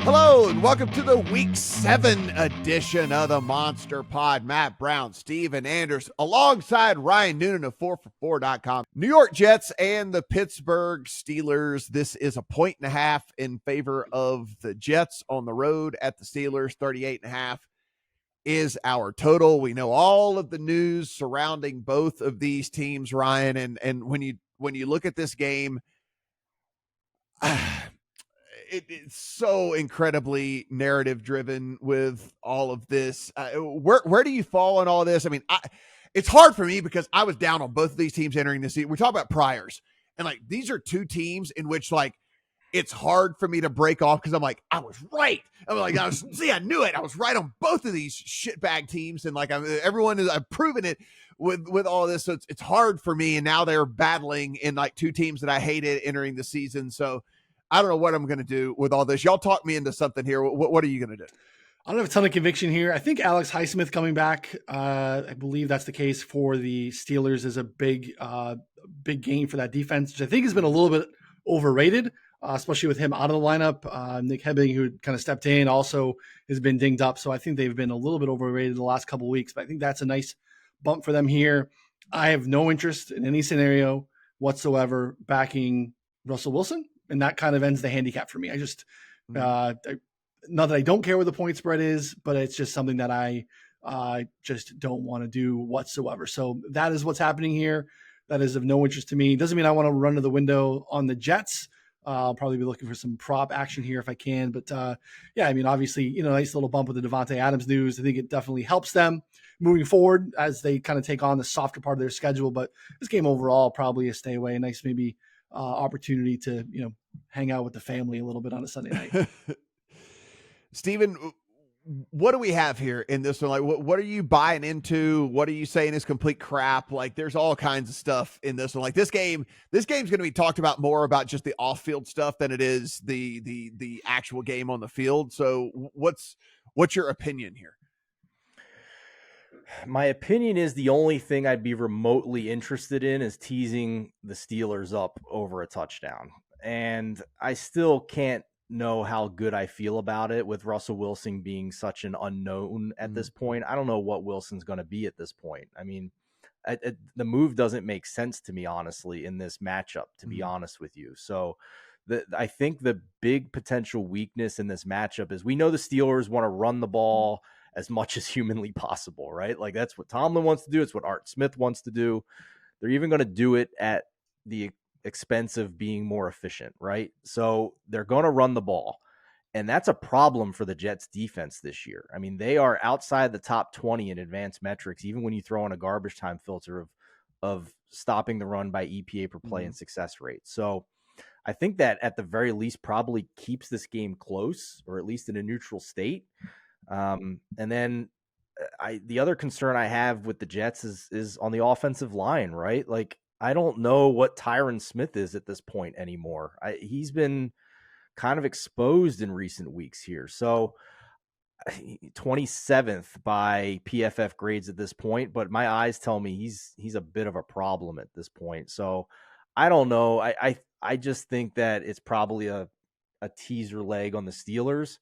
Hello and welcome to the Week 7 edition of the Monster Pod. Matt Brown, Steven Anders, alongside Ryan Noonan of 4for4.com. New York Jets and the Pittsburgh Steelers. This is a 1.5 in favor of the Jets on the road at the Steelers. 38.5 is our total. We know all of the news surrounding both of these teams, Ryan. And when you look at this game, it's so incredibly narrative driven with all of this. Where do you fall on all this? I mean, it's hard for me because I was down on both of these teams entering this season. We talk about priors, and like these are two teams in which like it's hard for me to break off because I'm like, I was right. I'm like, I knew it. I was right on both of these shitbag teams, and like I've proven it with all this. So it's hard for me, and now they're battling in like two teams that I hated entering the season. So I don't know what I'm going to do with all this. Y'all talk me into something here. What are you going to do? I don't have a ton of conviction here. I think Alex Highsmith coming back, I believe that's the case for the Steelers, is a big game for that defense, which I think has been a little bit overrated, especially with him out of the lineup. Nick Hebbing, who kind of stepped in, also has been dinged up. So I think they've been a little bit overrated the last couple of weeks, but I think that's a nice bump for them here. I have no interest in any scenario whatsoever backing Russell Wilson. And that kind of ends the handicap for me. I just, not that I don't care what the point spread is, but it's just something that I just don't want to do whatsoever. So that is what's happening here. That is of no interest to me. Doesn't mean I want to run to the window on the Jets. I'll probably be looking for some prop action here if I can. But yeah, I mean, obviously, nice little bump with the Devontae Adams news. I think it definitely helps them moving forward as they kind of take on the softer part of their schedule. But this game overall, probably a stay away. Nice maybe opportunity to hang out with the family a little bit on a Sunday night. Steven, what do we have here in this one? Like, what are you buying into? What are you saying is complete crap? Like, there's all kinds of stuff in this one. Like this game's going to be talked about more about just the off-field stuff than it is the actual game on the field. So what's your opinion here? My opinion is the only thing I'd be remotely interested in is teasing the Steelers up over a touchdown. And I still can't know how good I feel about it with Russell Wilson being such an unknown at this point. I don't know what Wilson's going to be at this point. I mean, the move doesn't make sense to me, honestly, in this matchup, to be honest with you. So I think the big potential weakness in this matchup is we know the Steelers want to run the ball as much as humanly possible, right? Like that's what Tomlin wants to do. It's what Art Smith wants to do. They're even going to do it at the expense of being more efficient, right? So they're going to run the ball. And that's a problem for the Jets defense this year. I mean, they are outside the top 20 in advanced metrics, even when you throw in a garbage time filter of stopping the run by EPA per play and success rate. So I think that at the very least probably keeps this game close, or at least in a neutral state. And then the other concern I have with the Jets is on the offensive line, right? Like, I don't know what Tyron Smith is at this point anymore. He's been kind of exposed in recent weeks here. So 27th by PFF grades at this point, but my eyes tell me he's a bit of a problem at this point. So I don't know. I just think that it's probably a teaser leg on the Steelers.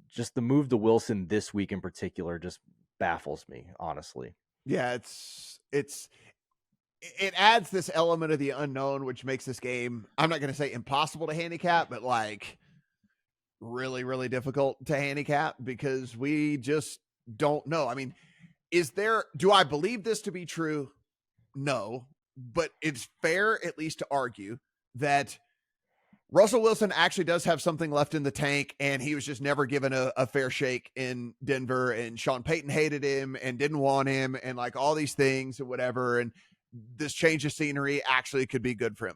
Just the move to Wilson this week in particular just baffles me, honestly. Yeah, it adds this element of the unknown, which makes this game, I'm not going to say impossible to handicap, but like really, really difficult to handicap because we just don't know. I mean, do I believe this to be true? No, but it's fair at least to argue that Russell Wilson actually does have something left in the tank, and he was just never given a fair shake in Denver, and Sean Payton hated him and didn't want him and like all these things and whatever. And this change of scenery actually could be good for him.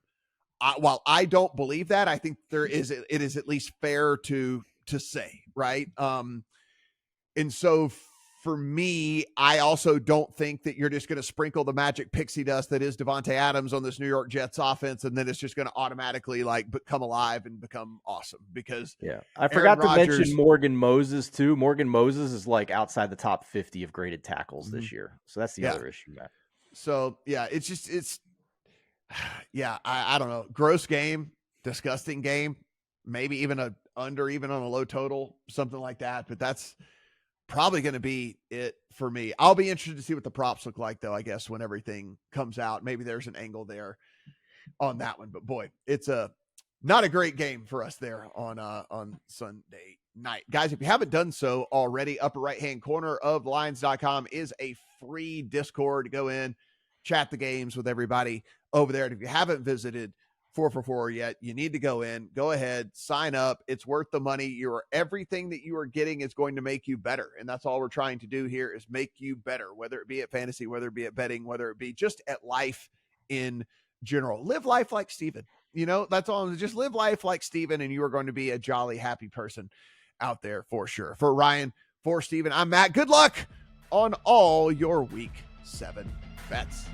While I don't believe that, I think it is at least fair to say, right? And so for me, I also don't think that you're just going to sprinkle the magic pixie dust that is Devontae Adams on this New York Jets offense, and then it's just going to automatically like come alive and become awesome. Because I forgot to mention Morgan Moses too. Morgan Moses is like outside the top 50 of graded tackles this year, so that's the other issue, Matt. So I don't know. Gross game, disgusting game. maybe even a under, even on a low total, something like that. But that's probably going to be it for me. I'll be interested to see what the props look like, though, I guess, when everything comes out. Maybe there's an angle there on that one. But boy, it's not a great game for us there on Sunday night. Guys, if you haven't done so already, upper right-hand corner of Lions.com is a free Discord. Go in, chat the games with everybody over there. And if you haven't visited 4for4 yet, you need to go in, go ahead, sign up. It's worth the money. Everything that you are getting is going to make you better. And that's all we're trying to do here is make you better, whether it be at fantasy, whether it be at betting, whether it be just at life in general. Live life like Steven. That's all. Just live life like Steven, and you are going to be a jolly, happy person out there for sure. For Ryan, for Steven, I'm Matt. Good luck on all your week 7 bets.